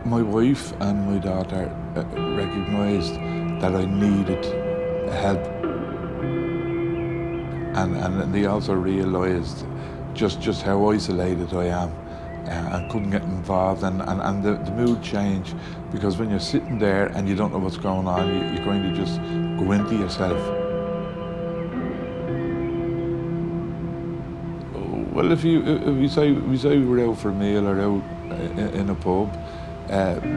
My wife and my daughter recognised that I needed help, and they also realised just how isolated I am, and couldn't get involved, and the mood change, because when you're sitting there and you don't know what's going on, you're going to just go into yourself. Well, if we say we were out for a meal or out in a pub,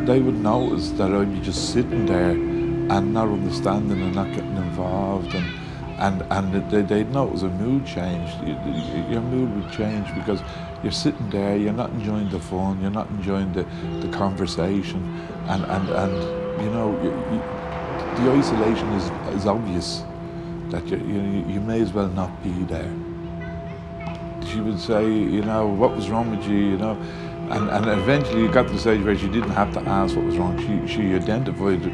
they would notice that I'd be just sitting there and not understanding and not getting involved, and they'd notice a mood change. Your mood would change because you're sitting there, you're not enjoying the fun, you're not enjoying the conversation, and you know, the isolation is obvious, that you may as well not be there. She would say, you know, what was wrong with you, you know, and eventually it got to the stage where she didn't have to ask what was wrong. She identified it.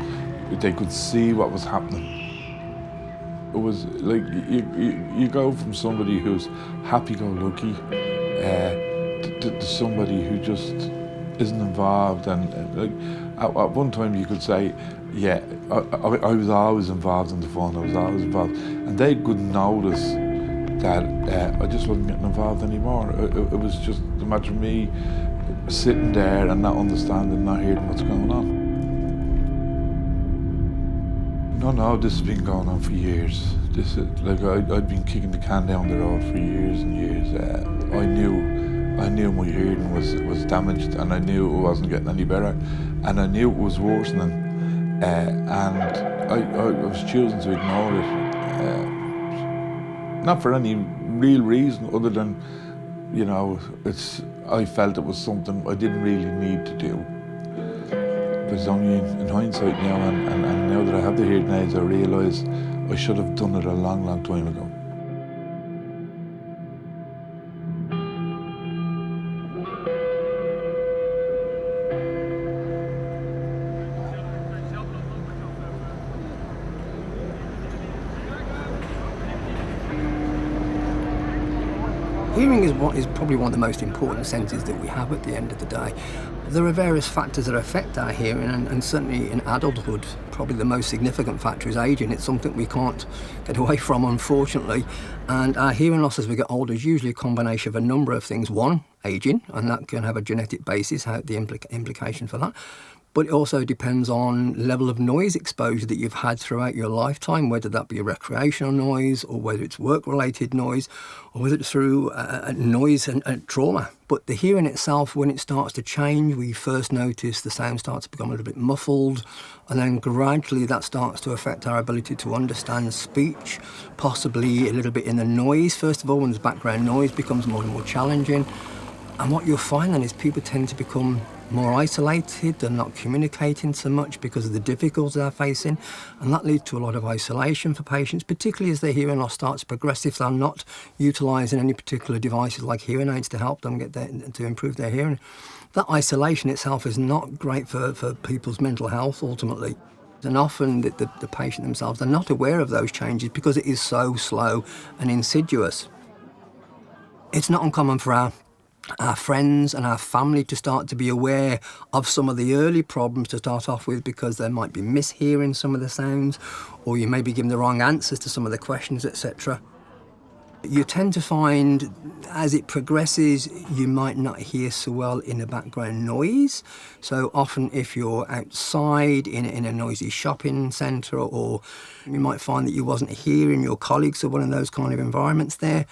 They could see what was happening. It was like you go from somebody who's happy-go-lucky to somebody who just isn't involved, and like at one time you could say, yeah, I was always involved in the fun, I was always involved, and they could notice that I just wasn't getting involved anymore. It was just a matter of me sitting there and not understanding, not hearing what's going on. No, this has been going on for years. This is like I'd been kicking the can down the road for years and years. I knew my hearing was damaged, and I knew it wasn't getting any better, and I knew it was worsening, and I was choosing to ignore it. Not for any real reason other than, you know, I felt it was something I didn't really need to do. But it's only in hindsight now, and now that I have the hearing aids, I realise I should have done it a long, long time ago. Hearing is probably one of the most important senses that we have at the end of the day. There are various factors that affect our hearing, and certainly in adulthood, probably the most significant factor is aging. It's something we can't get away from, unfortunately. And our hearing loss as we get older is usually a combination of a number of things. One, aging, and that can have a genetic basis, the implication for that. But it also depends on level of noise exposure that you've had throughout your lifetime, whether that be a recreational noise or whether it's work-related noise or whether it's through noise and trauma. But the hearing itself, when it starts to change, we first notice the sound starts to become a little bit muffled, and then gradually that starts to affect our ability to understand speech, possibly a little bit in the noise. First of all, when there's background noise, becomes more and more challenging. And what you'll find then is people tend to become more isolated and not communicating so much because of the difficulties they're facing, and that leads to a lot of isolation for patients, particularly as their hearing loss starts to progress if they're not utilising any particular devices like hearing aids to help them to improve their hearing. That isolation itself is not great for people's mental health ultimately. And often the patient themselves are not aware of those changes because it is so slow and insidious. It's not uncommon for our friends and our family to start to be aware of some of the early problems to start off with, because they might be mishearing some of the sounds, or you may be giving the wrong answers to some of the questions, etc. You tend to find as it progresses, you might not hear so well in the background noise. So often if you're outside in a noisy shopping centre, or you might find that you wasn't hearing your colleagues or one of those kind of environments there.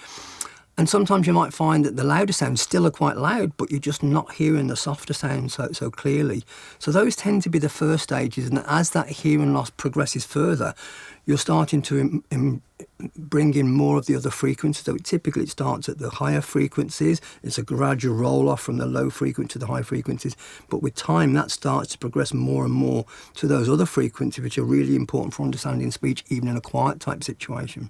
And sometimes you might find that the louder sounds still are quite loud, but you're just not hearing the softer sounds so clearly. So those tend to be the first stages, and as that hearing loss progresses further, you're starting to bring in more of the other frequencies. So typically it starts at the higher frequencies. It's a gradual roll-off from the low frequency to the high frequencies. But with time, that starts to progress more and more to those other frequencies, which are really important for understanding speech, even in a quiet type situation.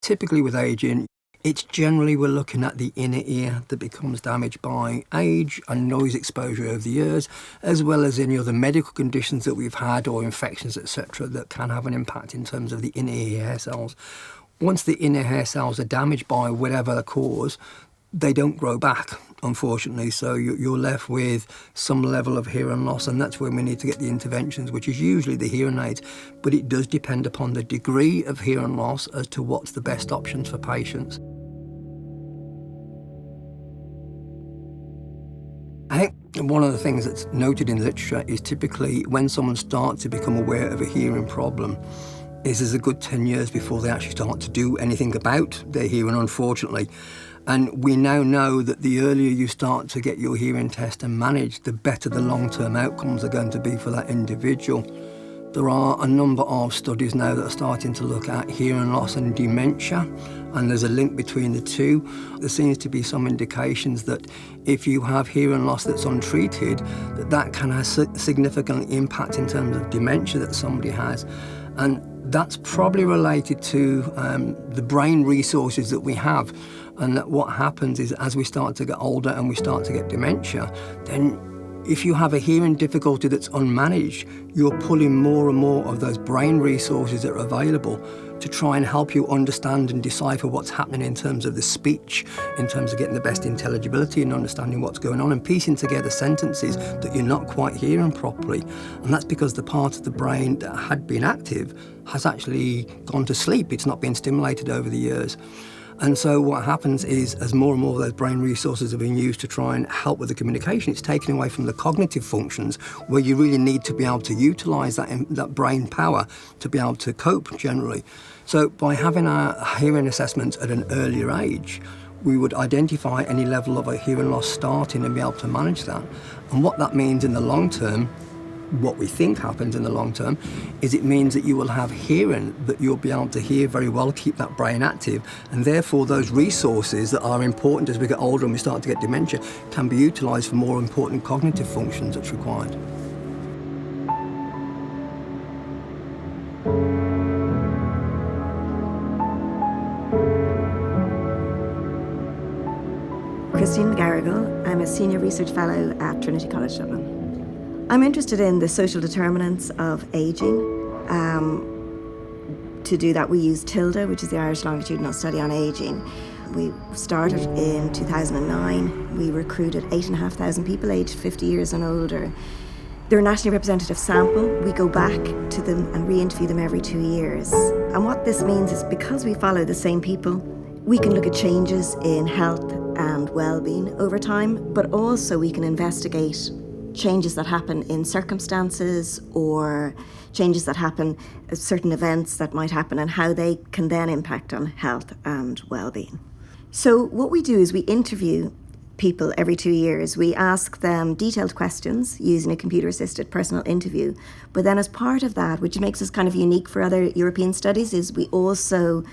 Typically with aging, it's generally we're looking at the inner ear that becomes damaged by age and noise exposure over the years, as well as any other medical conditions that we've had or infections, etc., that can have an impact in terms of the inner ear hair cells. Once the inner hair cells are damaged by whatever the cause, they don't grow back. unfortunately. So you're left with some level of hearing loss, and that's when we need to get the interventions, which is usually the hearing aids. But it does depend upon the degree of hearing loss as to what's the best options for patients. I think one of the things that's noted in literature is typically when someone starts to become aware of a hearing problem, is there's a good 10 years before they actually start to do anything about their hearing, unfortunately. And we now know that the earlier you start to get your hearing test and managed, the better the long-term outcomes are going to be for that individual. There are a number of studies now that are starting to look at hearing loss and dementia, and there's a link between the two. There seems to be some indications that if you have hearing loss that's untreated, that can have significant impact in terms of dementia that somebody has. And that's probably related to the brain resources that we have, and that what happens is as we start to get older and we start to get dementia, then if you have a hearing difficulty that's unmanaged, you're pulling more and more of those brain resources that are available to try and help you understand and decipher what's happening in terms of the speech, in terms of getting the best intelligibility and understanding what's going on and piecing together sentences that you're not quite hearing properly. And that's because the part of the brain that had been active has actually gone to sleep. It's not been stimulated over the years. And so what happens is, as more and more of those brain resources are being used to try and help with the communication, it's taken away from the cognitive functions where you really need to be able to utilise that brain power to be able to cope generally. So by having our hearing assessments at an earlier age, we would identify any level of a hearing loss starting and be able to manage that. And what that means in the long term, what we think happens in the long term, is it means that you will have hearing, that you'll be able to hear very well, keep that brain active, and therefore those resources that are important as we get older and we start to get dementia can be utilised for more important cognitive functions that's required. Christine McGarrigle. I'm a Senior Research Fellow at Trinity College Dublin. I'm interested in the social determinants of ageing. To do that, we use TILDA, which is the Irish Longitudinal Study on Ageing. We started in 2009. We recruited 8,500 people aged 50 years and older. They're a nationally representative sample. We go back to them and re-interview them every 2 years. And what this means is because we follow the same people, we can look at changes in health and well-being over time, but also we can investigate changes that happen in circumstances or changes that happen at certain events that might happen and how they can then impact on health and well-being. So what we do is we interview people every 2 years. We ask them detailed questions using a computer-assisted personal interview. But then as part of that, which makes us kind of unique for other European studies, is we also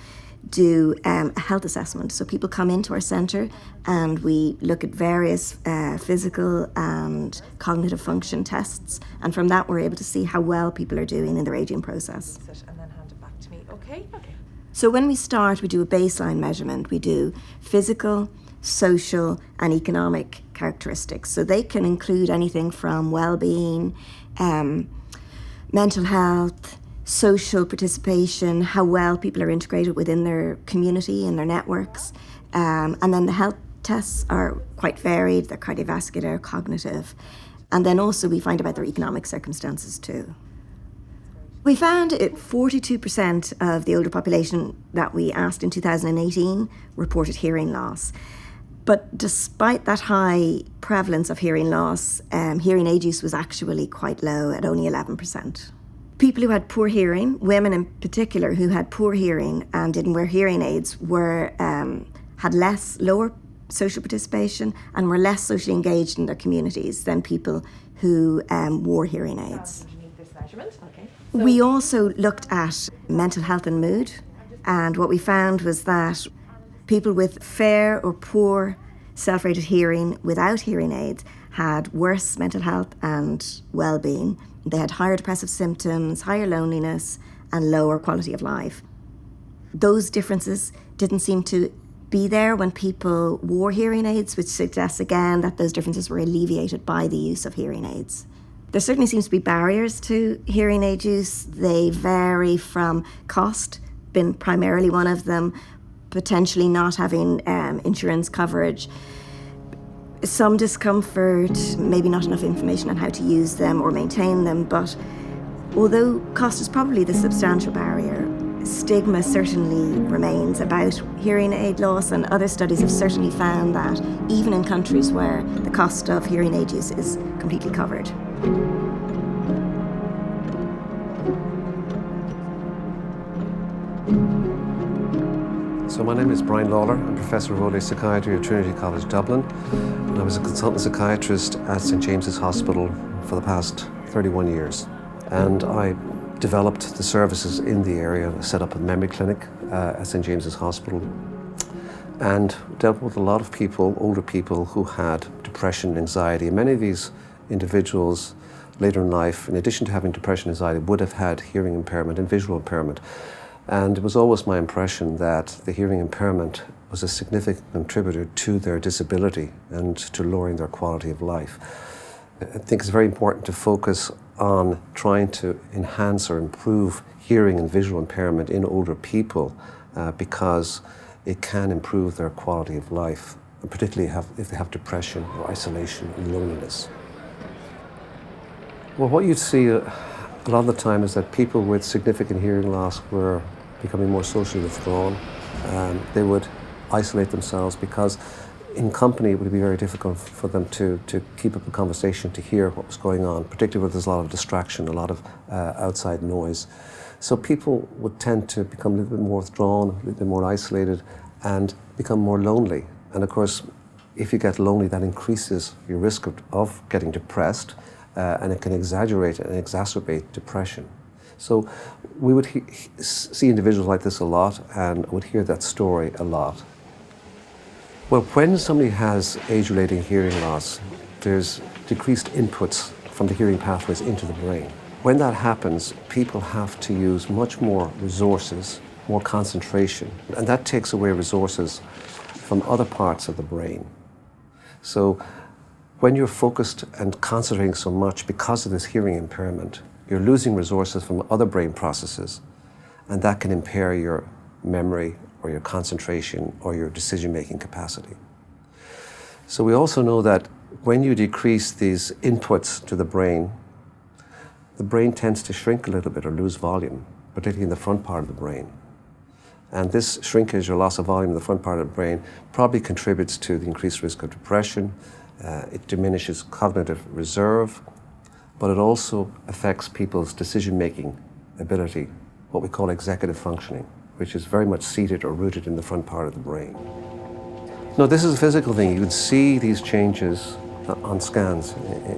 do a health assessment. So people come into our centre and we look at various physical and cognitive function tests, and from that we're able to see how well people are doing in their ageing process. And then hand it back to me. Okay. So when we start, we do a baseline measurement. We do physical, social and economic characteristics. So they can include anything from well-being, mental health, social participation, how well people are integrated within their community and their networks. And then the health tests are quite varied. They're cardiovascular, cognitive. And then also we find about their economic circumstances too. We found 42% of the older population that we asked in 2018 reported hearing loss. But despite that high prevalence of hearing loss, hearing aid use was actually quite low at only 11%. People who had poor hearing, women in particular who had poor hearing and didn't wear hearing aids, had lower social participation and were less socially engaged in their communities than people who wore hearing aids. This measurement. Okay. We also looked at mental health and mood, and what we found was that people with fair or poor self-rated hearing without hearing aids had worse mental health and well-being. They had higher depressive symptoms, higher loneliness, and lower quality of life. Those differences didn't seem to be there when people wore hearing aids, which suggests again that those differences were alleviated by the use of hearing aids. There certainly seems to be barriers to hearing aid use. They vary from cost, been primarily one of them, potentially not having insurance coverage. Some discomfort, maybe not enough information on how to use them or maintain them, but although cost is probably the substantial barrier, stigma certainly remains about hearing aid loss, and other studies have certainly found that even in countries where the cost of hearing aids is completely covered. So my name is Brian Lawler. I'm Professor of Old Age Psychiatry at Trinity College Dublin, and I was a consultant psychiatrist at St James's Hospital for the past 31 years. And I developed the services in the area, set up a memory clinic at St James's Hospital, and dealt with a lot of people, older people, who had depression and anxiety. And many of these individuals later in life, in addition to having depression and anxiety, would have had hearing impairment and visual impairment. And it was always my impression that the hearing impairment was a significant contributor to their disability and to lowering their quality of life. I think it's very important to focus on trying to enhance or improve hearing and visual impairment in older people because it can improve their quality of life, and particularly if they have depression or isolation and loneliness. Well, what you'd see a lot of the time is that people with significant hearing loss were becoming more socially withdrawn. They would isolate themselves because in company it would be very difficult for them to keep up a conversation, to hear what was going on, particularly where there's a lot of distraction, a lot of outside noise. So people would tend to become a little bit more withdrawn, a little bit more isolated, and become more lonely. And of course, if you get lonely, that increases your risk of getting depressed, and it can exaggerate and exacerbate depression. So we would see individuals like this a lot, and would hear that story a lot. Well, when somebody has age-related hearing loss, there's decreased inputs from the hearing pathways into the brain. When that happens, people have to use much more resources, more concentration, and that takes away resources from other parts of the brain. So when you're focused and concentrating so much because of this hearing impairment, you're losing resources from other brain processes, and that can impair your memory or your concentration or your decision-making capacity. So we also know that when you decrease these inputs to the brain tends to shrink a little bit or lose volume, particularly in the front part of the brain. And this shrinkage or loss of volume in the front part of the brain probably contributes to the increased risk of depression. It diminishes cognitive reserve, but it also affects people's decision-making ability, what we call executive functioning, which is very much seated or rooted in the front part of the brain. No, this is a physical thing. You can see these changes on scans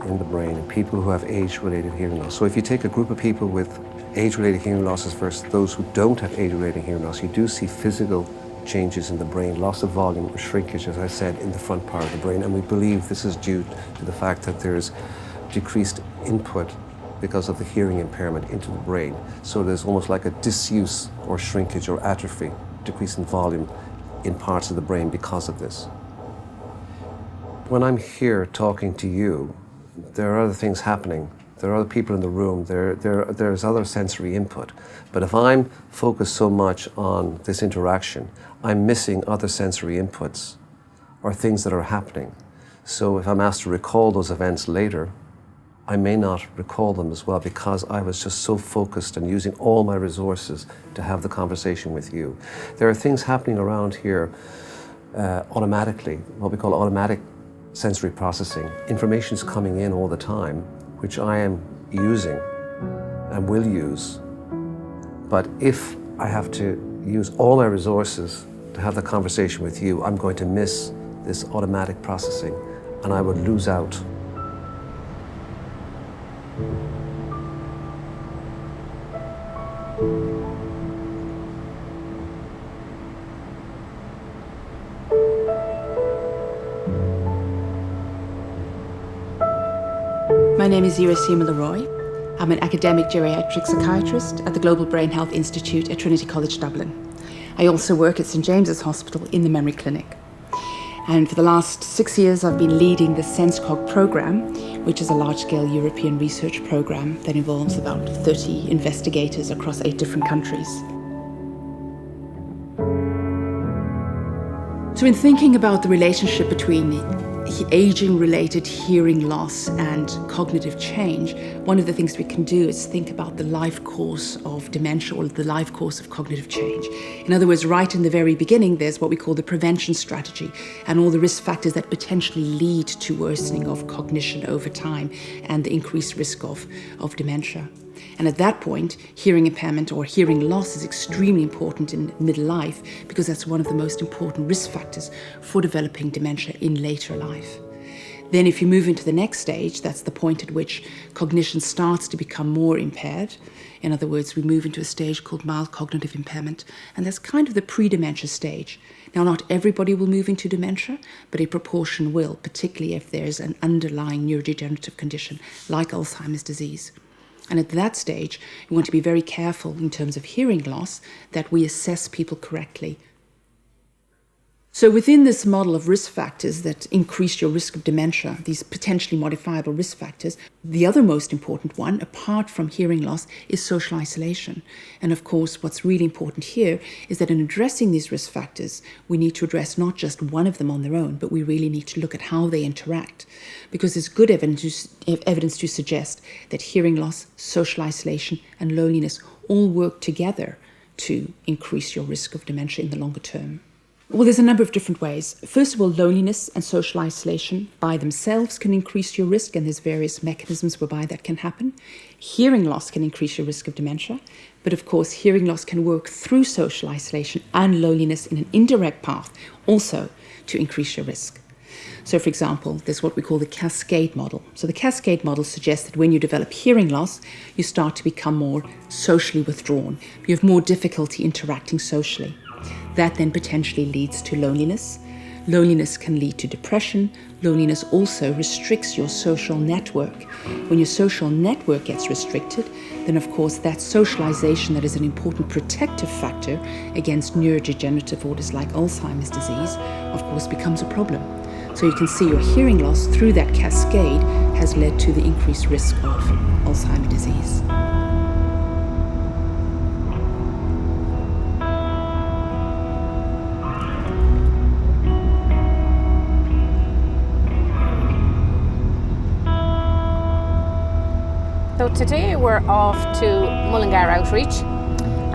in the brain in people who have age-related hearing loss. So if you take a group of people with age-related hearing losses versus those who don't have age-related hearing loss, you do see physical changes in the brain, loss of volume or shrinkage, as I said, in the front part of the brain. And we believe this is due to the fact that there's decreased input because of the hearing impairment into the brain. So there's almost like a disuse or shrinkage or atrophy, decrease in volume in parts of the brain because of this. When I'm here talking to you, there are other things happening. There are other people in the room. There's other sensory input. But if I'm focused so much on this interaction, I'm missing other sensory inputs or things that are happening. So if I'm asked to recall those events later, I may not recall them as well because I was just so focused and using all my resources to have the conversation with you. There are things happening around here automatically, what we call automatic sensory processing. Information is coming in all the time, which I am using and will use. But if I have to use all my resources to have the conversation with you, I'm going to miss this automatic processing and I would lose out. My name is Irasima Leroy. I'm an academic geriatric psychiatrist at the Global Brain Health Institute at Trinity College Dublin. I also work at St James's Hospital in the memory clinic. And for the last 6 years, I've been leading the SenseCog program, which is a large-scale European research program that involves about 30 investigators across 8 different countries. So in thinking about the relationship between aging-related hearing loss and cognitive change, one of the things we can do is think about the life course of dementia or the life course of cognitive change. In other words, right in the very beginning, there's what we call the prevention strategy and all the risk factors that potentially lead to worsening of cognition over time and the increased risk of dementia. And at that point, hearing impairment or hearing loss is extremely important in middle life because that's one of the most important risk factors for developing dementia in later life. Then if you move into the next stage, that's the point at which cognition starts to become more impaired. In other words, we move into a stage called mild cognitive impairment, and that's kind of the pre-dementia stage. Now, not everybody will move into dementia, but a proportion will, particularly if there's an underlying neurodegenerative condition like Alzheimer's disease. And at that stage, we want to be very careful in terms of hearing loss that we assess people correctly. So within this model of risk factors that increase your risk of dementia, these potentially modifiable risk factors, the other most important one, apart from hearing loss, is social isolation. And of course, what's really important here is that in addressing these risk factors, we need to address not just one of them on their own, but we really need to look at how they interact. Because there's good evidence to suggest that hearing loss, social isolation, and loneliness all work together to increase your risk of dementia in the longer term. Well, there's a number of different ways. First of all, loneliness and social isolation by themselves can increase your risk, and there's various mechanisms whereby that can happen. Hearing loss can increase your risk of dementia, but of course, hearing loss can work through social isolation and loneliness in an indirect path also to increase your risk. So, for example, there's what we call the cascade model. So the cascade model suggests that when you develop hearing loss, you start to become more socially withdrawn. You have more difficulty interacting socially. That then potentially leads to loneliness. Loneliness can lead to depression. Loneliness also restricts your social network. When your social network gets restricted, then of course that socialization that is an important protective factor against neurodegenerative disorders like Alzheimer's disease, of course becomes a problem. So you can see your hearing loss through that cascade has led to the increased risk of Alzheimer's disease. So today we're off to Mullingar Outreach,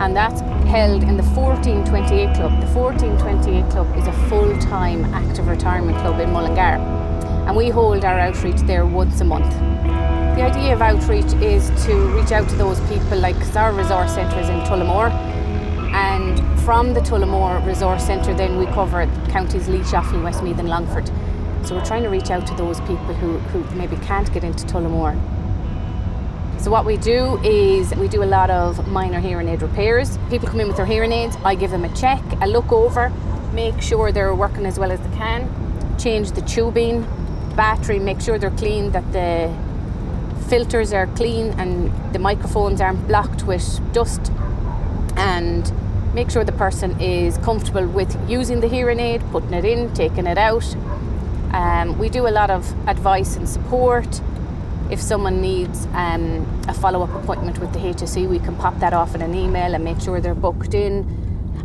and that's held in the 1428 Club. The 1428 Club is a full-time active retirement club in Mullingar, and we hold our outreach there once a month. The idea of outreach is to reach out to those people, like our resource centre is in Tullamore, and from the Tullamore Resource Centre then we cover counties Laois, Offaly, Westmeath and Longford. So we're trying to reach out to those people who maybe can't get into Tullamore. So what we do is we do a lot of minor hearing aid repairs. People come in with their hearing aids, I give them a check, a look over, make sure they're working as well as they can, change the tubing, battery, make sure they're clean, that the filters are clean and the microphones aren't blocked with dust, and make sure the person is comfortable with using the hearing aid, putting it in, taking it out. We do a lot of advice and support. If someone needs a follow-up appointment with the HSE, we can pop that off in an email and make sure they're booked in.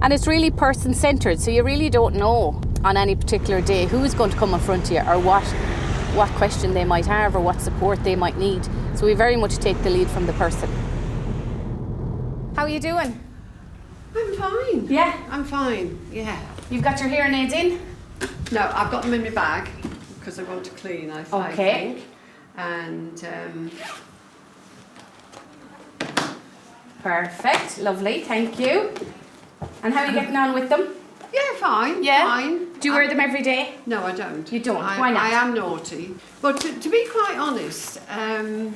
And it's really person-centred, so you really don't know on any particular day who's going to come in front of you or what question they might have or what support they might need. So we very much take the lead from the person. How are you doing? I'm fine. Yeah? I'm fine, yeah. You've got your hearing aids in? No, I've got them in my bag because I want to clean, I think. And perfect, lovely, thank you. And how are you getting on with them? yeah, fine. Yeah? Fine. Do you wear them every day? No, I don't. You don't? Why not? I am naughty. But to be quite honest, I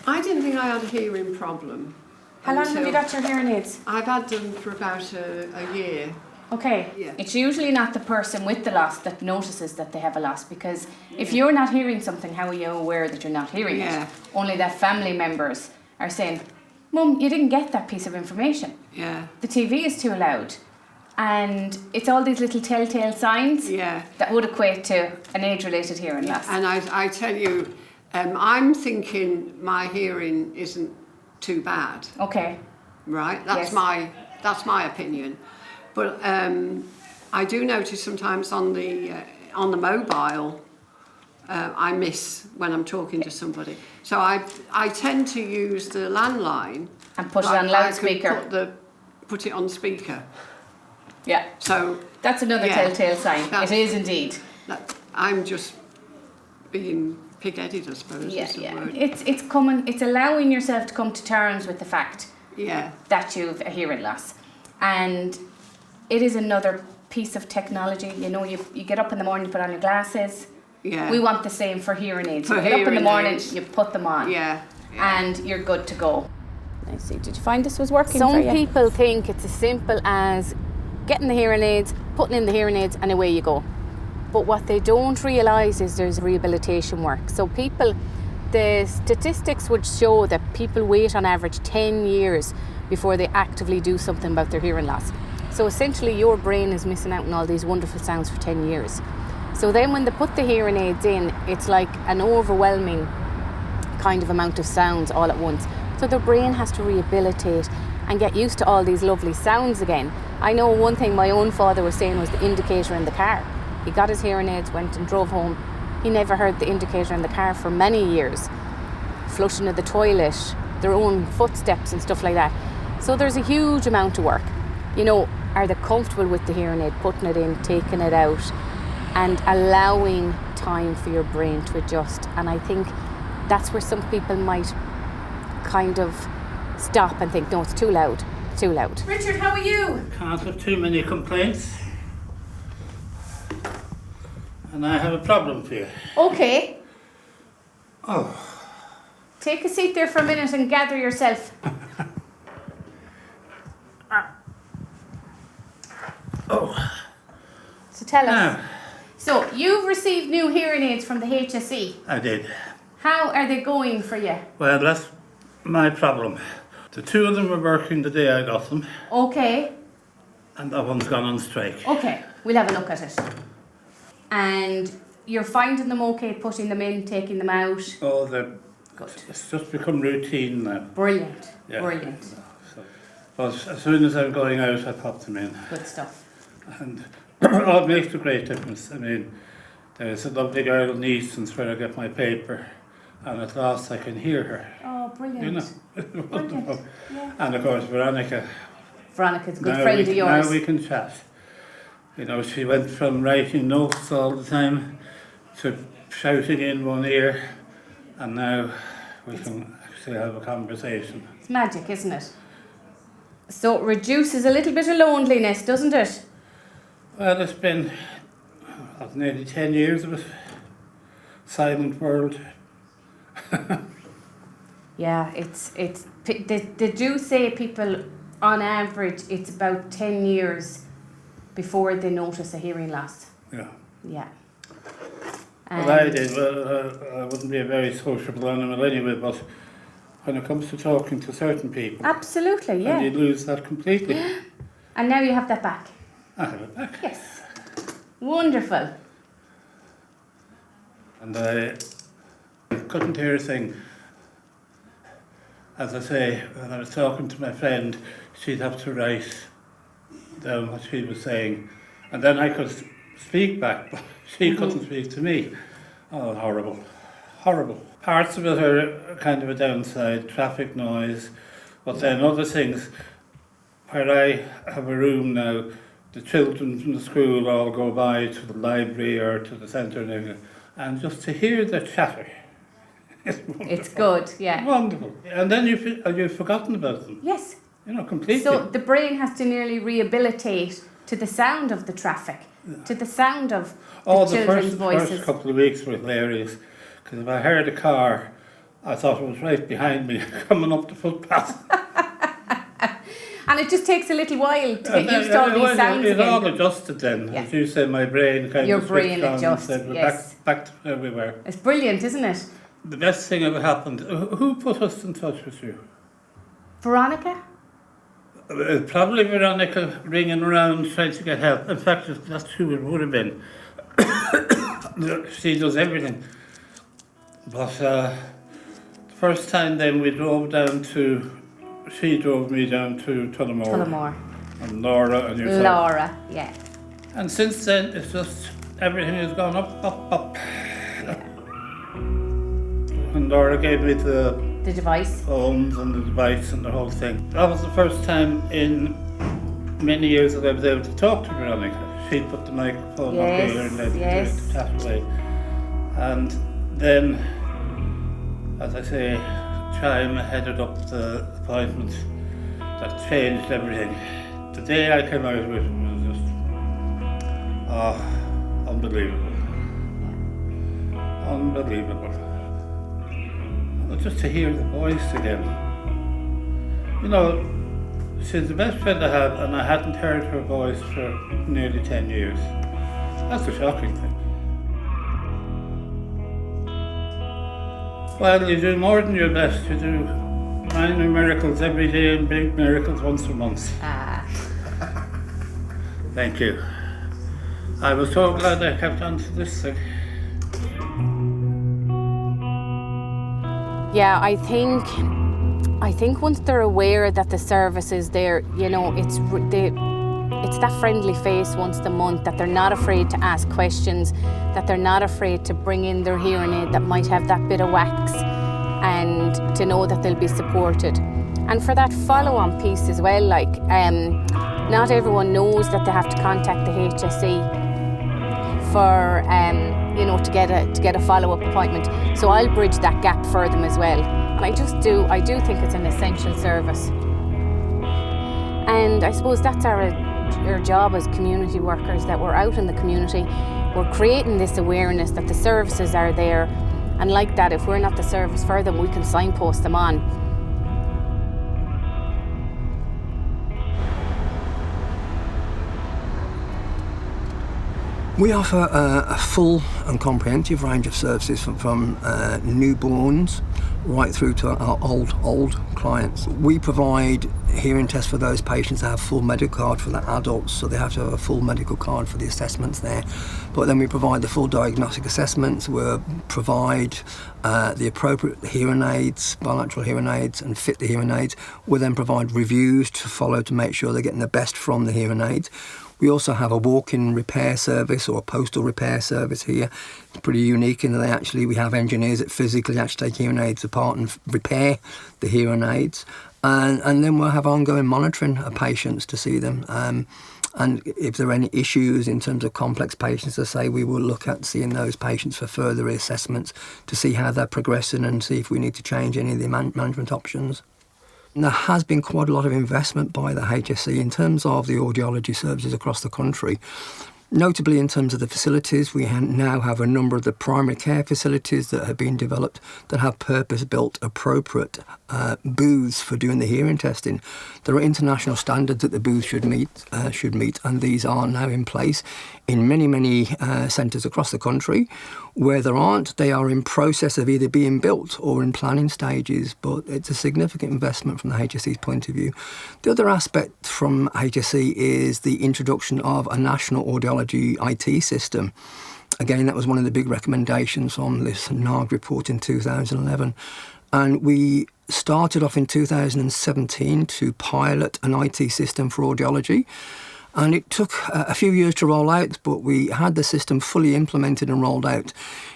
didn't think I had a hearing problem. How long have you got your hearing aids? I've had them for about a year. Okay, Yeah. It's usually not the person with the loss that notices that they have a loss, because if you're not hearing something, how are you aware that you're not hearing Yeah. it? Only that family members are saying, Mum, you didn't get that piece of information. Yeah. The TV is too loud. And it's all these little telltale signs Yeah. that would equate to an age-related hearing loss. And I tell you, I'm thinking my hearing isn't too bad. Okay. Right, Yes. that's my opinion. But I do notice sometimes on the on the mobile, I miss when I'm talking to somebody. So I tend to use the landline. And put it I- on loudspeaker. I could put it on speaker. Yeah. So That's another Yeah. telltale sign. That's- It is indeed. I'm just being pig-headed, I suppose. Yeah, is the yeah. word. It's allowing yourself to come to terms with the fact Yeah. that you've a hearing loss. And it is another piece of technology. You know, you get up in the morning, you put on your glasses. Yeah. We want the same for hearing aids. For You get up in the hearing morning, aids. you put them on. Yeah. And you're good to go. I see. Did you find this was working Some for you? people think it's as simple as getting the hearing aids, putting in the hearing aids, and away you go. But what they don't realise is there's rehabilitation work. So the statistics would show that people wait on average 10 years before they actively do something about their hearing loss. So essentially your brain is missing out on all these wonderful sounds for 10 years. So then when they put the hearing aids in, it's like an overwhelming kind of amount of sounds all at once. So their brain has to rehabilitate and get used to all these lovely sounds again. I know one thing my own father was saying was the indicator in the car. He got his hearing aids, went and drove home. He never heard the indicator in the car for many years. Flushing of the toilet, their own footsteps and stuff like that. So there's a huge amount of work. You know, are they comfortable with the hearing aid, putting it in, taking it out, and allowing time for your brain to adjust? And I think that's where some people might kind of stop and think, no, it's too loud, it's too loud. Richard, how are you? Can't have too many complaints. And I have a problem for you. Okay. Oh. Take a seat there for a minute and gather yourself. Oh. So tell us. Now, So you've received new hearing aids from the HSE. I did. How are they going for you? Well, that's my problem. The two of them were working the day I got them, Okay, and that one's gone on strike. okay, we'll have a look at it. And you're finding them okay, putting them in, taking them out? Oh, Good. it's just become routine now. Brilliant, Yeah. brilliant. So, but as soon as I'm going out, I pop them in. Good stuff. And oh, it makes a great difference. I mean, there's a lovely girl in Easton's where I get my paper, and at last I can hear her. Oh, brilliant. You know, Brilliant. Yeah. And of course, Veronica. Veronica's a good now friend we, of yours. Now we can chat. You know, she went from writing notes all the time to shouting in one ear, and now we can actually have a conversation. It's magic, isn't it? So it reduces a little bit of loneliness, doesn't it? Well, it's been nearly 10 years of a silent world. Yeah, they do say people, on average, it's about 10 years before they notice a hearing loss. Yeah. Yeah. Well, I did. Well, I wouldn't be a very sociable animal anyway, but when it comes to talking to certain people, Absolutely, yeah. and you lose that completely. And now you have that back. I have it back. Yes. Wonderful. And I couldn't hear a thing. As I say, when I was talking to my friend, she'd have to write down what she was saying. And then I could speak back, but she couldn't speak to me. Oh, horrible. Horrible. Parts of it are kind of a downside, traffic noise, but then other things, where I have a room now, the children from the school all go by to the library or to the centre and just to hear the chatter. It's good, yeah. Wonderful. And then you've forgotten about them. Yes. You know, completely. So the brain has to nearly rehabilitate to the sound of the traffic, to the sound of the children's voices. First couple of weeks were hilarious, because if I heard a car, I thought it was right behind me, coming up the footpath. And it just takes a little while to get used to all these sounds It again. all adjusted then. Yeah. As you say, my brain kind Your of switched brain on adjusts, and said, we're yes. back to where we were. It's brilliant, isn't it? The best thing ever happened. Who put us in touch with you? Veronica? Probably Veronica ringing around trying to get help. In fact, that's who it would have been. She does everything. But the first time then she drove me down to Tullamore. Tullamore. And Laura and yourself. Laura, yeah. And since then, it's just everything has gone up. And Laura gave me the device, phones and the device and the whole thing. That was the first time in many years that I was able to talk to Veronica. She put the microphone up here and then the tap away. And then, as I say, time headed up the appointment that changed everything. The day I came out of it was just unbelievable. Unbelievable. And just to hear the voice again. You know, she's the best friend I have, and I hadn't heard her voice for nearly 10 years. That's a shocking thing. Well, you do more than your best. You do minor miracles every day and big miracles once a month. Thank you. I was so glad I kept on to this thing. Yeah, I think once they're aware that the service is there, you know, it's that friendly face once a month, that they're not afraid to ask questions, that they're not afraid to bring in their hearing aid that might have that bit of wax, and to know that they'll be supported. And for that follow-on piece as well, like, not everyone knows that they have to contact the HSE for, you know, to get a follow-up appointment. So I'll bridge that gap for them as well. And I do think it's an essential service. And I suppose that's our job as community workers, that we're out in the community, we're creating this awareness that the services are there, and like that, if we're not the service for them, we can signpost them on. We offer a full and comprehensive range of services from newborns right through to our old clients. We provide hearing tests for those patients that have full medical card for the adults, so they have to have a full medical card for the assessments there. But then we provide the full diagnostic assessments, we provide the appropriate hearing aids, bilateral hearing aids, and fit the hearing aids. We then provide reviews to follow to make sure they're getting the best from the hearing aids. We also have a walk-in repair service or a postal repair service here. It's pretty unique in that we have engineers that physically actually take hearing aids apart and repair the hearing aids. And then we'll have ongoing monitoring of patients to see them. And if there are any issues in terms of complex patients, as I say, we will look at seeing those patients for further assessments to see how they're progressing and see if we need to change any of the management options. And there has been quite a lot of investment by the HSE in terms of the audiology services across the country. Notably in terms of the facilities, we now have a number of the primary care facilities that have been developed that have purpose-built appropriate booths for doing the hearing testing. There are international standards that the booth should meet, and these are now in place in many centres across the country. Where there aren't, they are in process of either being built or in planning stages, but it's a significant investment from the HSE's point of view. The other aspect from HSE is the introduction of a national audiology IT system. Again, that was one of the big recommendations on this NARG report in 2011. And we started off in 2017 to pilot an IT system for audiology. And it took a few years to roll out, but we had the system fully implemented and rolled out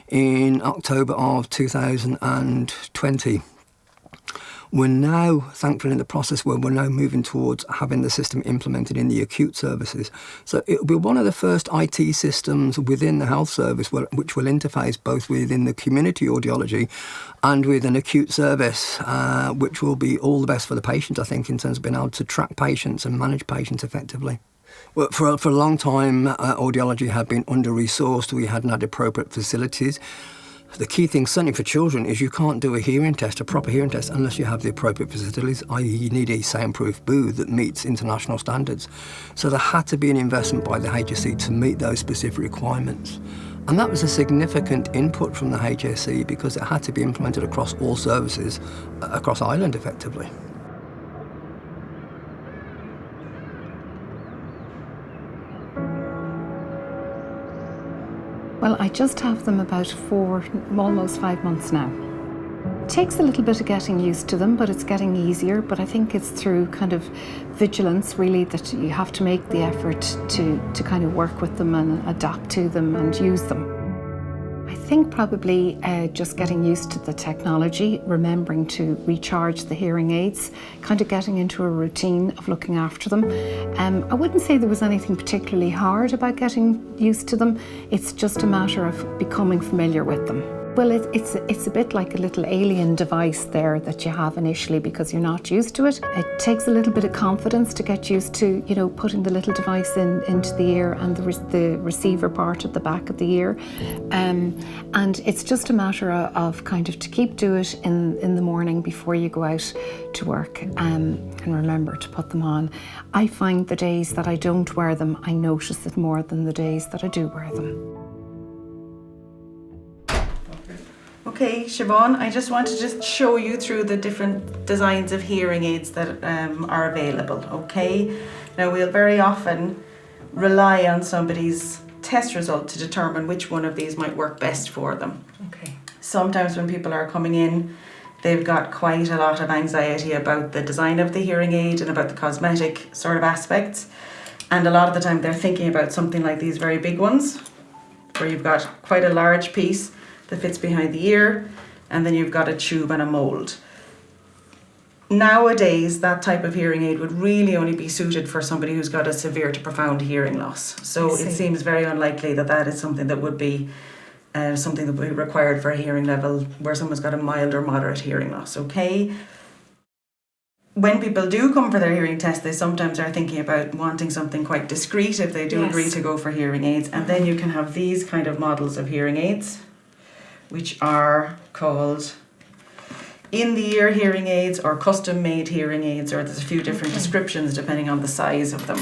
in October of 2020. We're now, thankfully, in the process where we're now moving towards having the system implemented in the acute services. So it'll be one of the first IT systems within the health service which will interface both within the community audiology and with an acute service, which will be all the best for the patient, I think, in terms of being able to track patients and manage patients effectively. Well, for a long time, audiology had been under-resourced. We hadn't had appropriate facilities. The key thing, certainly for children, is you can't do a hearing test, a proper hearing test, unless you have the appropriate facilities, i.e. you need a soundproof booth that meets international standards. So there had to be an investment by the HSE to meet those specific requirements. And that was a significant input from the HSE because it had to be implemented across all services, across Ireland effectively. Well, I just have them about almost 5 months now. takes a little bit of getting used to them, but it's getting easier. But I think it's through kind of vigilance, really, that you have to make the effort to kind of work with them and adapt to them and use them. I think probably just getting used to the technology, remembering to recharge the hearing aids, kind of getting into a routine of looking after them. I wouldn't say there was anything particularly hard about getting used to them. It's just a matter of becoming familiar with them. Well, it's a bit like a little alien device there that you have initially because you're not used to it. It takes a little bit of confidence to get used to, you know, putting the little device into the ear and the receiver part at the back of the ear. And it's just a matter of kind of to keep do it in the morning before you go out to work, and remember to put them on. I find the days that I don't wear them, I notice it more than the days that I do wear them. Okay, Siobhan, I just want to just show you through the different designs of hearing aids that are available, okay? Now, we'll very often rely on somebody's test result to determine which one of these might work best for them. Okay. Sometimes when people are coming in, they've got quite a lot of anxiety about the design of the hearing aid and about the cosmetic sort of aspects. And a lot of the time they're thinking about something like these very big ones, where you've got quite a large piece that fits behind the ear, and then you've got a tube and a mould. Nowadays, that type of hearing aid would really only be suited for somebody who's got a severe to profound hearing loss. So it seems very unlikely that that is something that would be required for a hearing level where someone's got a mild or moderate hearing loss, okay? When people do come for their hearing test, they sometimes are thinking about wanting something quite discreet if they do agree to go for hearing aids. And then you can have these kind of models of hearing aids, which are called in-the-ear hearing aids or custom-made hearing aids, or there's a few different descriptions depending on the size of them.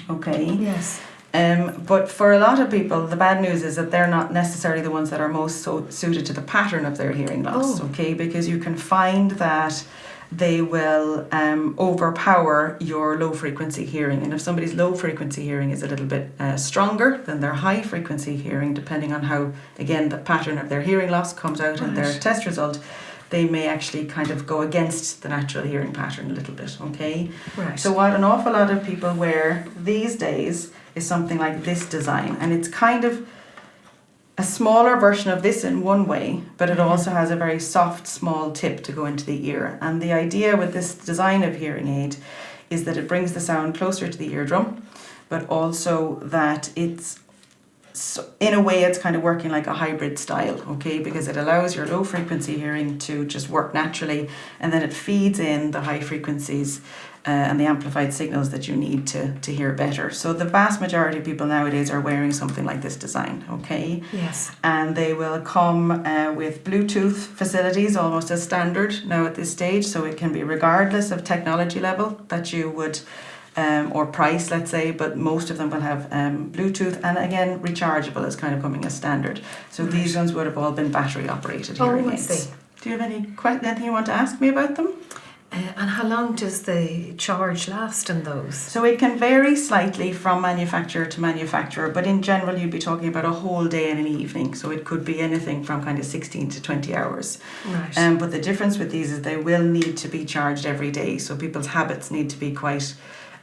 Okay? Yes. But for a lot of people, the bad news is that they're not necessarily the ones that are most suited to the pattern of their hearing loss, okay? Because you can find that they will overpower your low frequency hearing. And if somebody's low frequency hearing is a little bit stronger than their high frequency hearing, depending on how, again, the pattern of their hearing loss comes out in their test result, they may actually kind of go against the natural hearing pattern a little bit, okay? Right. So what an awful lot of people wear these days is something like this design. And it's kind of a smaller version of this in one way, but it also has a very soft, small tip to go into the ear. And the idea with this design of hearing aid is that it brings the sound closer to the eardrum, but also that it's, in a way, it's kind of working like a hybrid style, okay? Because it allows your low frequency hearing to just work naturally, and then it feeds in the high frequencies and the amplified signals that you need to hear better. So the vast majority of people nowadays are wearing something like this design, okay? Yes. And they will come with Bluetooth facilities almost as standard now at this stage, so it can be regardless of technology level that you would or price, let's say, but most of them will have Bluetooth, and again, rechargeable is kind of coming as standard. So these ones would have all been battery operated hearing aids. Do you have anything you want to ask me about them? And how long does the charge last in those? So it can vary slightly from manufacturer to manufacturer, but in general you'd be talking about a whole day and an evening. So it could be anything from kind of 16 to 20 hours. Right. But the difference with these is they will need to be charged every day. So people's habits need to be quite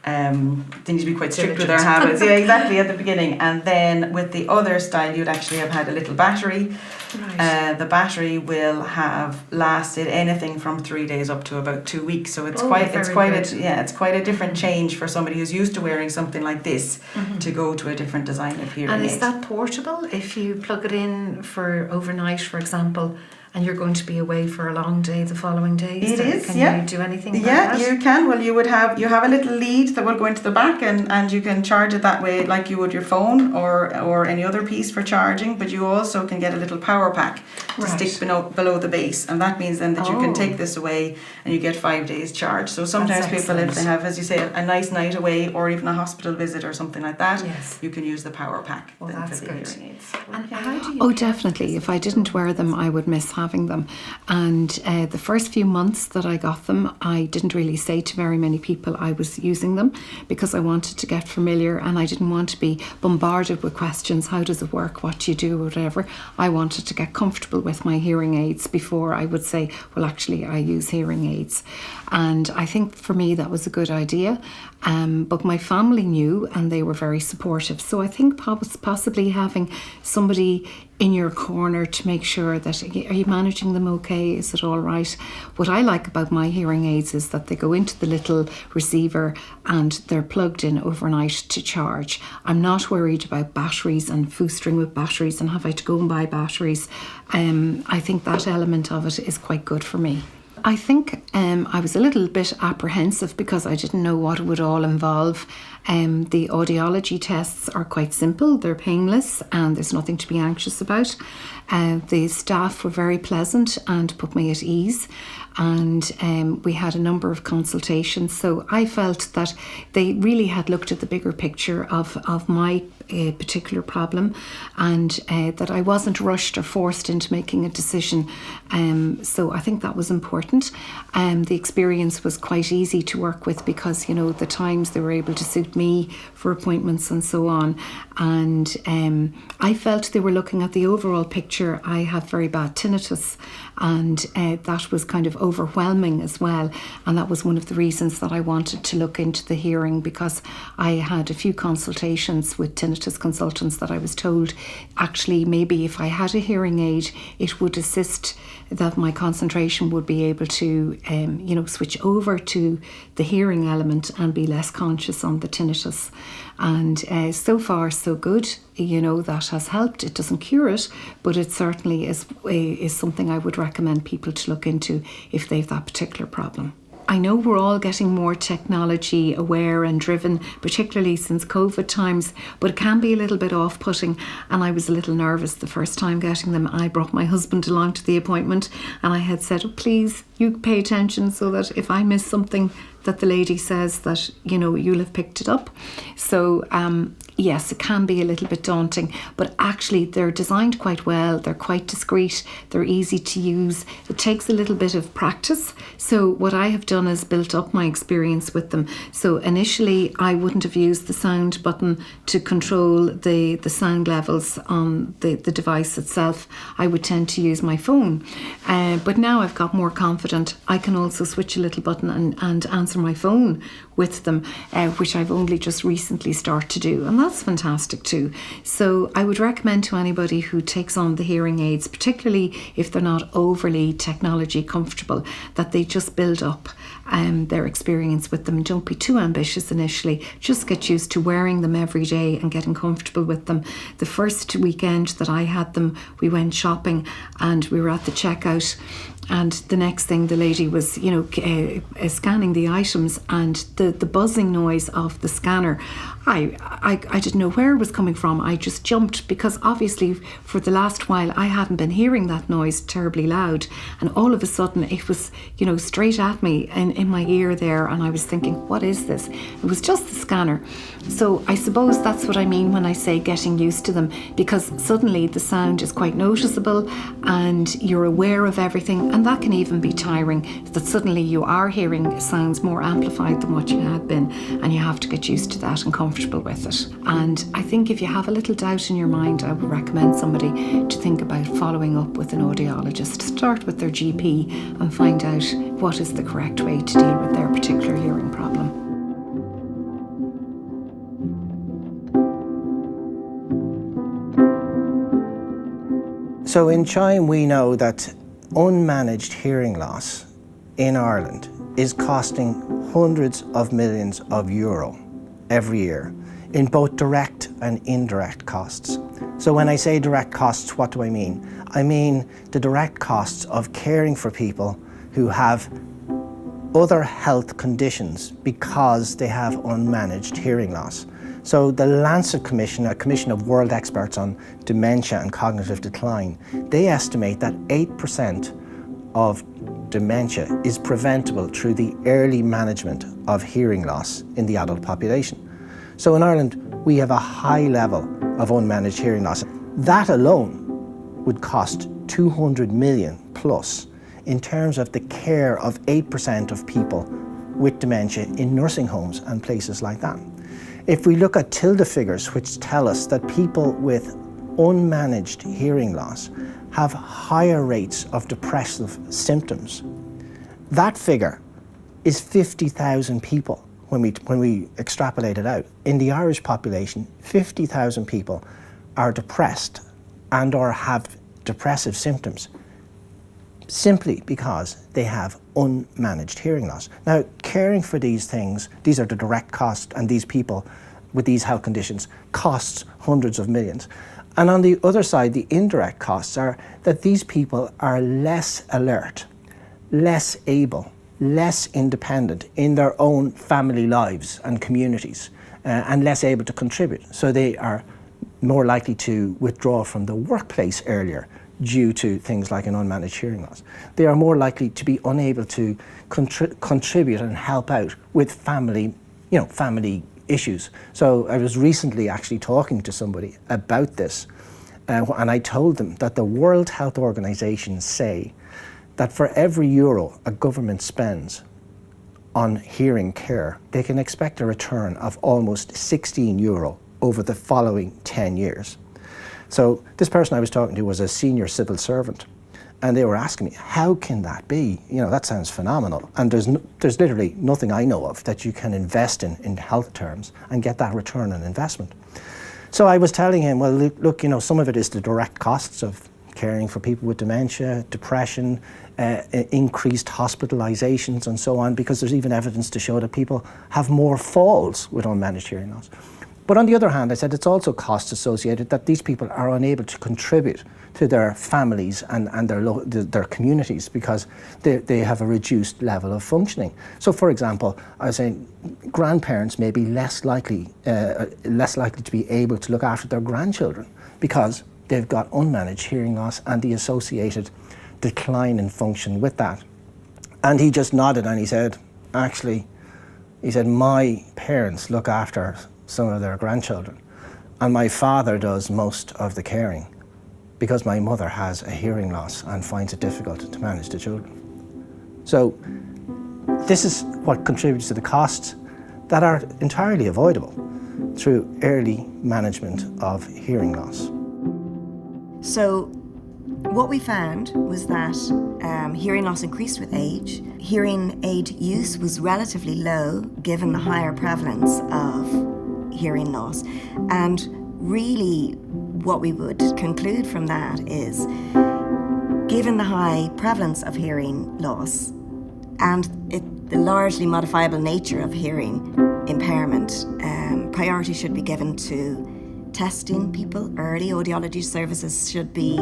they need to be quite strict with their habits. Yeah, exactly, at the beginning. And then with the other style, you'd actually have had a little battery. Right. The battery will have lasted anything from 3 days up to about 2 weeks. So it's quite a different change for somebody who's used to wearing something like this to go to a different design of hearing And aid. is that portable? If you plug it in for overnight, for example, and you're going to be away for a long day the following day? Can you do anything like that? Yeah, you can. Well, you have a little lead that will go into the back, and you can charge it that way like you would your phone or any other piece for charging, but you also can get a little power pack to stick below the base, and that means then that you can take this away and you get 5 days charge. So sometimes people, if they have, as you say, a nice night away or even a hospital visit or something like that, you can use the power pack for the hearing aids. And how do you definitely. If I didn't wear them, I would miss having them. And the first few months that I got them, I didn't really say to very many people I was using them, because I wanted to get familiar and I didn't want to be bombarded with questions. How does it work? What do you do? Whatever. I wanted to get comfortable with my hearing aids before I would say, well, actually, I use hearing aids. And I think for me that was a good idea. But my family knew and they were very supportive. So I think possibly having somebody in your corner to make sure that, are you managing them okay? Is it all right? What I like about my hearing aids is that they go into the little receiver and they're plugged in overnight to charge. I'm not worried about batteries and foostering with batteries and have I to go and buy batteries. I think that element of it is quite good for me. I think I was a little bit apprehensive because I didn't know what it would all involve. The audiology tests are quite simple, they're painless and there's nothing to be anxious about. The staff were very pleasant and put me at ease, and we had a number of consultations, so I felt that they really had looked at the bigger picture of my particular problem, and that I wasn't rushed or forced into making a decision. So I think that was important. The experience was quite easy to work with because, the times they were able to suit me for appointments and so on. And I felt they were looking at the overall picture. I have very bad tinnitus, and that was kind of overwhelming as well. And that was one of the reasons that I wanted to look into the hearing, because I had a few consultations with tinnitus consultants that I was told actually maybe if I had a hearing aid it would assist, that my concentration would be able to switch over to the hearing element and be less conscious on the tinnitus. And so far so good, that has helped. It doesn't cure it, but it certainly is something I would recommend people to look into if they have that particular problem. I know we're all getting more technology aware and driven, particularly since COVID times, but it can be a little bit off-putting, and I was a little nervous the first time getting them. I brought my husband along to the appointment and I had said, please, you pay attention so that if I miss something that the lady says that, you'll have picked it up. So yes, it can be a little bit daunting, but actually they're designed quite well. They're quite discreet. They're easy to use. It takes a little bit of practice. So what I have done is built up my experience with them. So initially I wouldn't have used the sound button to control the sound levels on the device itself. I would tend to use my phone. But now I've got more confident. I can also switch a little button and answer my phone with them, which I've only just recently started to do, and that's fantastic too. So I would recommend to anybody who takes on the hearing aids, particularly if they're not overly technology comfortable, that they just build up their experience with them. Don't be too ambitious initially. Just get used to wearing them every day and getting comfortable with them. The first weekend that I had them, we went shopping and we were at the checkout, and the next thing the lady was scanning the items, and the buzzing noise of the scanner, I didn't know where it was coming from. I just jumped because obviously for the last while I hadn't been hearing that noise terribly loud, and all of a sudden it was straight at me in my ear there, and I was thinking, what is this? It was just the scanner. So I suppose that's what I mean when I say getting used to them, because suddenly the sound is quite noticeable and you're aware of everything, and that can even be tiring, that suddenly you are hearing sounds more amplified than what you had been, and you have to get used to that and comfortable with it. And I think if you have a little doubt in your mind, I would recommend somebody to think about following up with an audiologist. Start with their GP and find out what is the correct way to deal with their particular hearing problem. So in Chime we know that unmanaged hearing loss in Ireland is costing hundreds of millions of euro every year in both direct and indirect costs. So when I say direct costs, what do I mean? I mean the direct costs of caring for people who have other health conditions because they have unmanaged hearing loss. So the Lancet Commission, a commission of world experts on dementia and cognitive decline, they estimate that 8% of dementia is preventable through the early management of hearing loss in the adult population. So in Ireland, we have a high level of unmanaged hearing loss. That alone would cost 200 million plus in terms of the care of 8% of people with dementia in nursing homes and places like that. If we look at TILDA figures, which tell us that people with unmanaged hearing loss have higher rates of depressive symptoms. That figure is 50,000 people when we extrapolate it out. In the Irish population, 50,000 people are depressed and or have depressive symptoms simply because they have unmanaged hearing loss. Now, caring for these things, these are the direct costs, and these people with these health conditions costs hundreds of millions. And on the other side, the indirect costs are that these people are less alert, less able, less independent in their own family lives and communities, and less able to contribute. So they are more likely to withdraw from the workplace earlier due to things like an unmanaged hearing loss. They are more likely to be unable to contribute and help out with family issues. So I was recently actually talking to somebody about this, and I told them that the World Health Organization say that for every euro a government spends on hearing care, they can expect a return of almost 16 euro over the following 10 years. So this person I was talking to was a senior civil servant, and they were asking me, how can that be? You know, that sounds phenomenal. And there's literally nothing I know of that you can invest in health terms and get that return on investment. So I was telling him, well, look, you know, some of it is the direct costs of caring for people with dementia, depression, increased hospitalizations and so on, because there's even evidence to show that people have more falls with unmanaged hearing loss. But on the other hand, I said it's also costs associated that these people are unable to contribute to their families and their communities because they have a reduced level of functioning. So, for example, I was saying grandparents may be less likely to be able to look after their grandchildren because they've got unmanaged hearing loss and the associated decline in function with that. And he just nodded and he said, actually, he said, my parents look after some of their grandchildren, and my father does most of the caring because my mother has a hearing loss and finds it difficult to manage the children. So this is what contributes to the costs that are entirely avoidable through early management of hearing loss. So what we found was that hearing loss increased with age. Hearing aid use was relatively low given the higher prevalence of hearing loss. And really what we would conclude from that is, given the high prevalence of hearing loss and the largely modifiable nature of hearing impairment, priority should be given to testing people early. Audiology services should be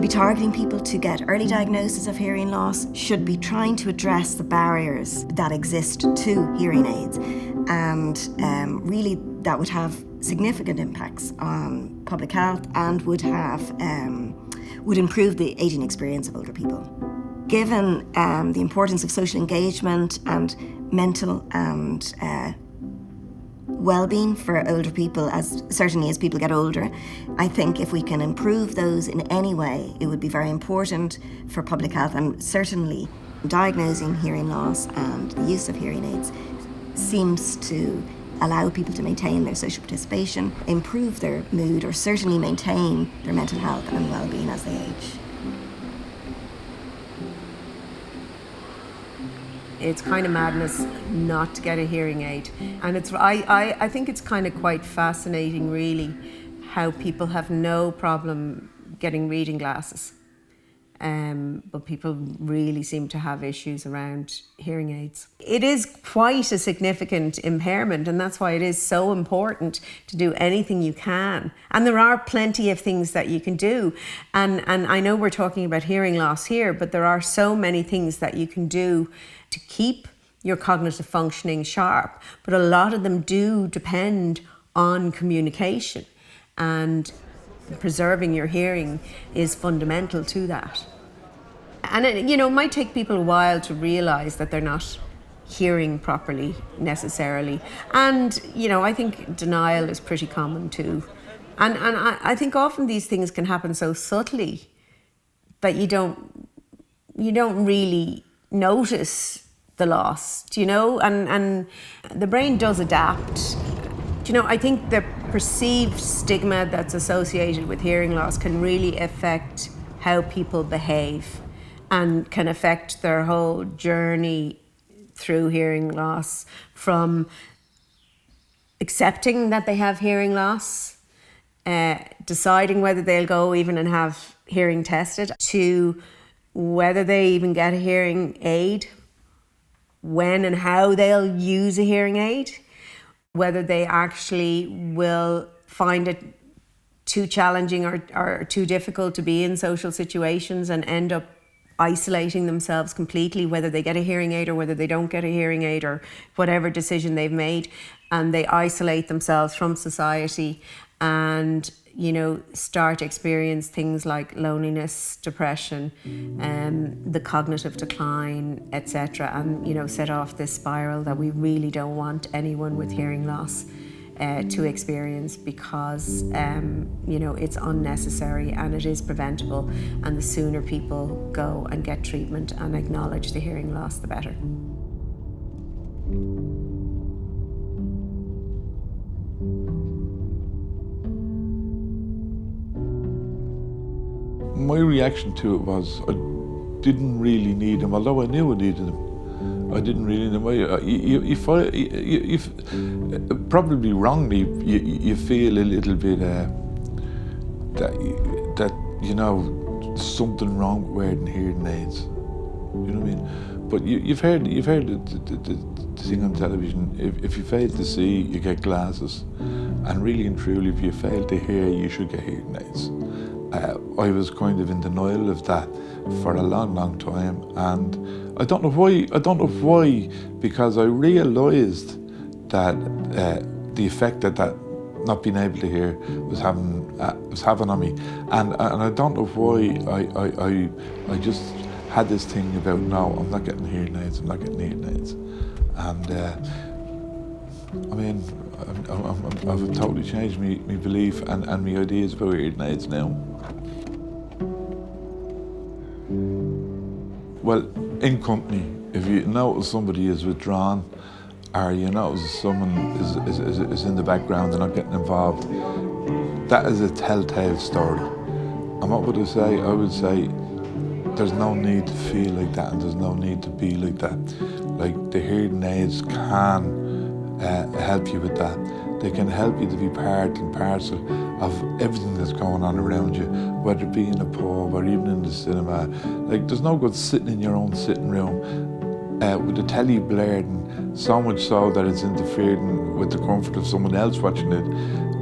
targeting people to get early diagnosis of hearing loss, should be trying to address the barriers that exist to hearing aids, and really that would have significant impacts on public health and would improve the aging experience of older people. Given the importance of social engagement and mental and well-being for older people, certainly as people get older, I think if we can improve those in any way, it would be very important for public health, and certainly diagnosing hearing loss and the use of hearing aids seems to allow people to maintain their social participation, improve their mood, or certainly maintain their mental health and well-being as they age. It's kind of madness not to get a hearing aid. And I think it's kind of quite fascinating, really, how people have no problem getting reading glasses. But people really seem to have issues around hearing aids. It is quite a significant impairment, and that's why it is so important to do anything you can. And there are plenty of things that you can do. And I know we're talking about hearing loss here, but there are so many things that you can do to keep your cognitive functioning sharp. But a lot of them do depend on communication, and preserving your hearing is fundamental to that. And it might take people a while to realise that they're not hearing properly necessarily. And, I think denial is pretty common too. And I think often these things can happen so subtly that you don't really notice the loss, and the brain does adapt. I think the perceived stigma that's associated with hearing loss can really affect how people behave and can affect their whole journey through hearing loss, from accepting that they have hearing loss, deciding whether they'll go even and have hearing tested, to whether they even get a hearing aid, when and how they'll use a hearing aid, whether they actually will find it too challenging or too difficult to be in social situations and end up isolating themselves completely, whether they get a hearing aid or whether they don't get a hearing aid, or whatever decision they've made, and they isolate themselves from society and, you know, start to experience things like loneliness, depression, the cognitive decline, etc., and, you know, set off this spiral that we really don't want anyone with hearing loss to experience, because you know, it's unnecessary and it is preventable, and the sooner people go and get treatment and acknowledge the hearing loss, the better. My reaction to it was I didn't really need him, although I knew I needed him. I didn't really know. You probably wrongly, you feel a little bit that you know, something wrong with wearing hearing aids. You know what I mean? But you've heard the thing on television. If you fail to see, you get glasses, and really and truly, if you fail to hear, you should get hearing aids. I was kind of in denial of that for a long time, and I don't know why, because I realised that the effect that not being able to hear was having on me, and I don't know why I just had this thing about, no, I'm not getting hearing aids, and I mean, I've totally changed my belief and my ideas about hearing aids now. Well, in company, if you notice somebody is withdrawn, or you notice someone is in the background, they're not getting involved, that is a telltale story. And what would I say? I would say there's no need to feel like that, and there's no need to be like that. Like, the hearing aids can help you with that. They can help you to be part and parcel of everything that's going on around you, whether it be in a pub or even in the cinema. Like, there's no good sitting in your own sitting room with the telly blaring, so much so that it's interfering with the comfort of someone else watching it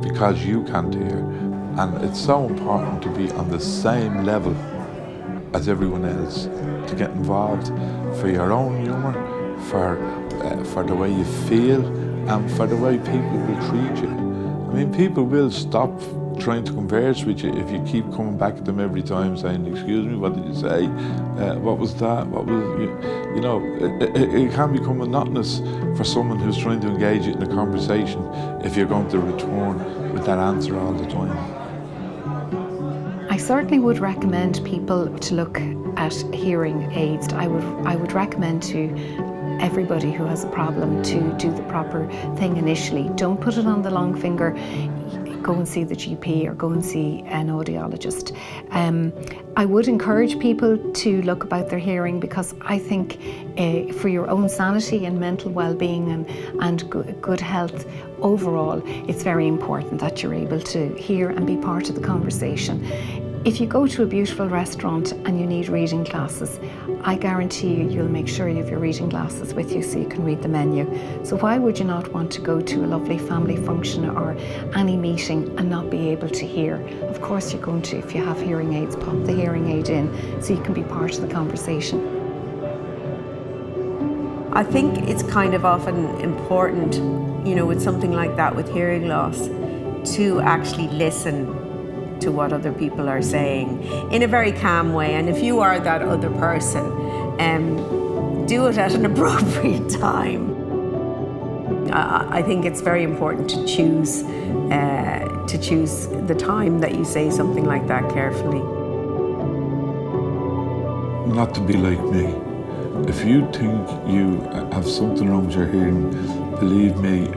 because you can't hear. And it's so important to be on the same level as everyone else, to get involved for your own humour, for the way you feel, and for the way people will treat you. I mean, people will stop trying to converse with you if you keep coming back at them every time saying, excuse me, what did you say? What was that? What was, you know, it can become monotonous for someone who's trying to engage you in a conversation if you're going to return with that answer all the time. I certainly would recommend people to look at hearing aids. I would recommend to everybody who has a problem to do the proper thing initially. Don't put it on the long finger. Go and see the GP or go and see an audiologist. I would encourage people to look about their hearing, because I think for your own sanity and mental well-being and good health overall, it's very important that you're able to hear and be part of the conversation. If you go to a beautiful restaurant and you need reading glasses, I guarantee you'll make sure you have your reading glasses with you so you can read the menu. So why would you not want to go to a lovely family function or any meeting and not be able to hear? Of course you're going to, if you have hearing aids, pop the hearing aid in so you can be part of the conversation. I think it's kind of often important, you know, with something like that, with hearing loss, to actually listen to what other people are saying in a very calm way. And if you are that other person, do it at an appropriate time. I think it's very important to choose the time that you say something like that carefully. Not to be like me. If you think you have something wrong with your hearing, believe me,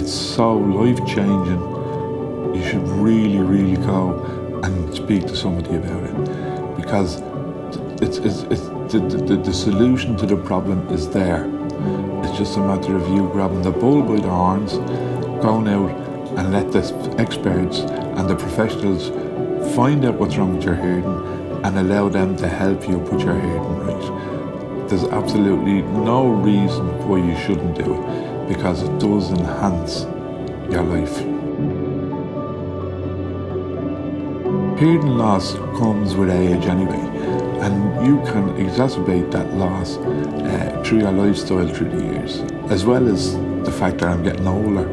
it's so life-changing you should really, really go and speak to somebody about it, because the solution to the problem is there. It's just a matter of you grabbing the bull by the horns, going out and let the experts and the professionals find out what's wrong with your hearing and allow them to help you put your hearing right. There's absolutely no reason why you shouldn't do it, because it does enhance your life. Hearing loss comes with age anyway, and you can exacerbate that loss through your lifestyle through the years, as well as the fact that I'm getting older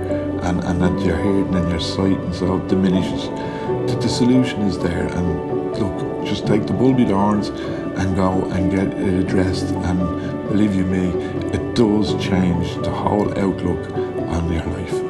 and that your hearing and your sight and so diminishes. The solution is there, and look, just take the bull by the horns and go and get it addressed, and believe you me, it does change the whole outlook on your life.